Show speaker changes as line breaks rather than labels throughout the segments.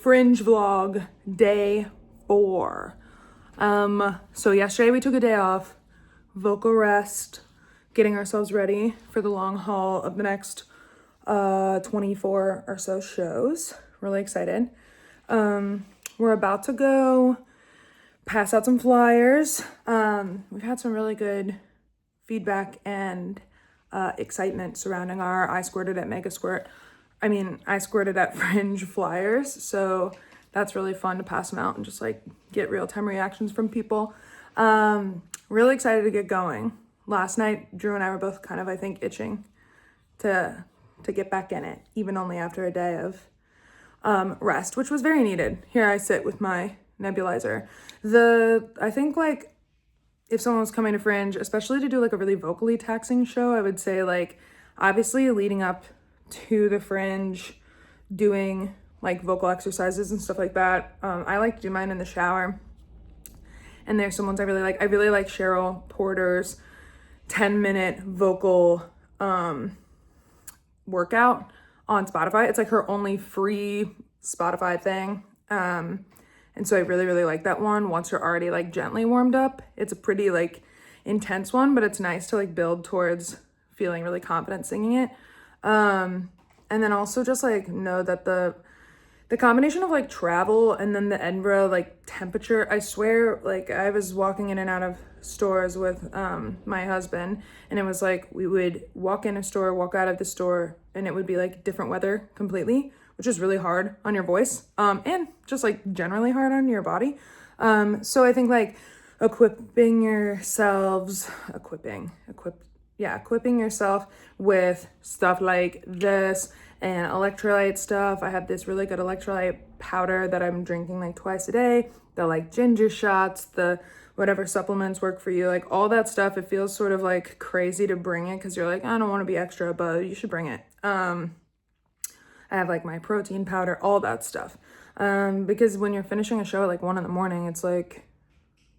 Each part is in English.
Fringe vlog day 4. So yesterday we took a day off, vocal rest, getting ourselves ready for the long haul of the next 24 or so shows. Really excited. We're about to go pass out some flyers. We've had some really good feedback and excitement surrounding our I Squirted at I Squirted at Fringe flyers. So that's really fun to pass them out and just like get real-time reactions from people. Really excited to get going. Last night, Drew and I were both kind of, I think, itching to get back in it, even only after a day of rest, which was very needed. Here I sit with my nebulizer. I think like if someone was coming to Fringe, especially to do like a really vocally taxing show, I would say like obviously leading up to the Fringe, doing like vocal exercises and stuff like that. I like to do mine in the shower. And there's some ones I really like. I really like Cheryl Porter's 10-minute vocal workout on Spotify. It's like her only free Spotify thing. And so I really, really like that one. Once you're already like gently warmed up, it's a pretty like intense one, but it's nice to like build towards feeling really confident singing it. And then also just like know that the combination of like travel and then the Edinburgh like temperature, I swear, like I was walking in and out of stores with my husband, and it was like we would walk in a store, walk out of the store, and it would be like different weather completely, which is really hard on your voice, and just like generally hard on your body. So I think like equipping yourself with stuff like this and electrolyte stuff. I have this really good electrolyte powder that I'm drinking like twice a day. The like ginger shots, the whatever supplements work for you, like all that stuff. It feels sort of like crazy to bring it because you're like, I don't want to be extra, but you should bring it. I have like my protein powder, all that stuff. Because when you're finishing a show at like 1 a.m, it's like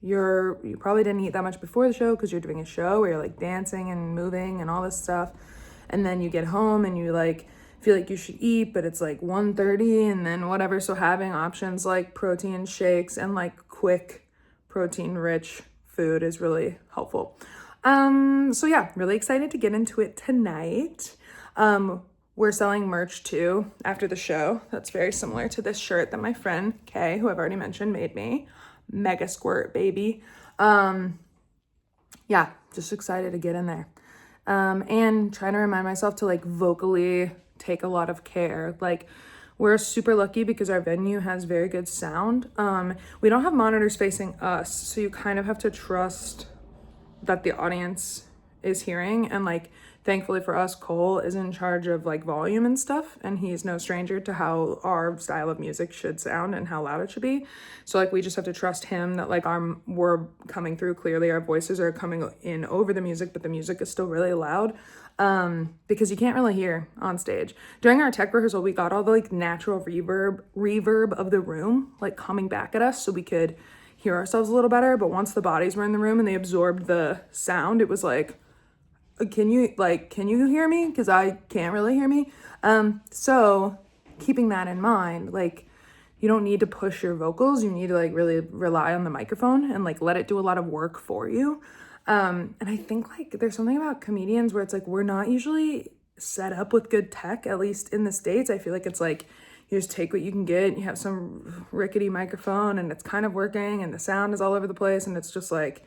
you probably didn't eat that much before the show because you're doing a show where you're like dancing and moving and all this stuff. And then you get home and you like feel like you should eat, but it's like 1:30 and then whatever. So having options like protein shakes and like quick protein rich food is really helpful. So yeah, really excited to get into it tonight. We're selling merch too after the show. That's very similar to this shirt that my friend Kay, who I've already mentioned, made me. Mega squirt, baby. Yeah, just excited to get in there. And trying to remind myself to like vocally take a lot of care. Like we're super lucky because our venue has very good sound. We don't have monitors facing us, so you kind of have to trust that the audience is hearing. And like thankfully for us, Cole is in charge of like volume and stuff, and he's no stranger to how our style of music should sound and how loud it should be. So like we just have to trust him that like we're coming through clearly, our voices are coming in over the music, but the music is still really loud. Because you can't really hear on stage. During our tech rehearsal, we got all the like natural reverb of the room like coming back at us so we could hear ourselves a little better. But once the bodies were in the room and they absorbed the sound, it was like, can you hear me? Because I can't really hear me. So keeping that in mind, like you don't need to push your vocals. You need to like really rely on the microphone and like let it do a lot of work for you. And I think like there's something about comedians where it's like we're not usually set up with good tech, at least in the States. I feel like it's like you just take what you can get. You have some rickety microphone and it's kind of working and the sound is all over the place and it's just like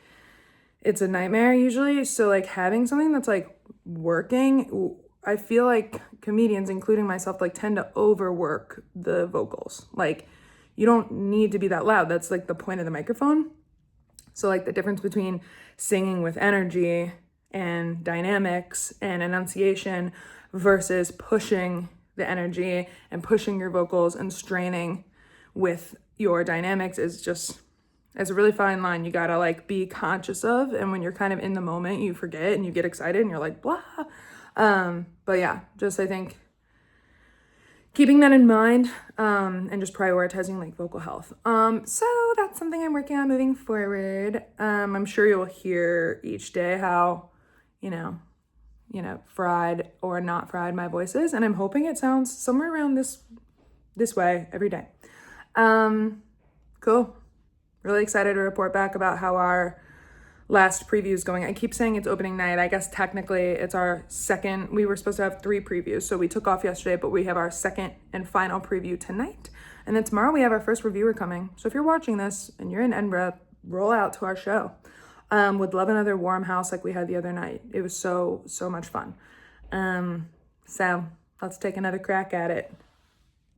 it's a nightmare usually. So like having something that's like working, I feel like comedians, including myself, like tend to overwork the vocals. Like you don't need to be that loud. That's like the point of the microphone. So like the difference between singing with energy and dynamics and enunciation versus pushing the energy and pushing your vocals and straining with your dynamics is a really fine line you gotta like be conscious of. And when you're kind of in the moment, you forget and you get excited and you're like, blah. But yeah, just I think keeping that in mind, and just prioritizing like vocal health. So that's something I'm working on moving forward. I'm sure you'll hear each day how, fried or not fried my voice is, and I'm hoping it sounds somewhere around this way every day. Cool. Really excited to report back about how our last preview is going. I keep saying it's opening night. I guess technically it's our second. We were supposed to have 3 previews, so we took off yesterday, but we have our second and final preview tonight. And then tomorrow we have our first reviewer coming. So if you're watching this and you're in Edinburgh, roll out to our show. Would love another warm house like we had the other night. It was so much fun. So let's take another crack at it.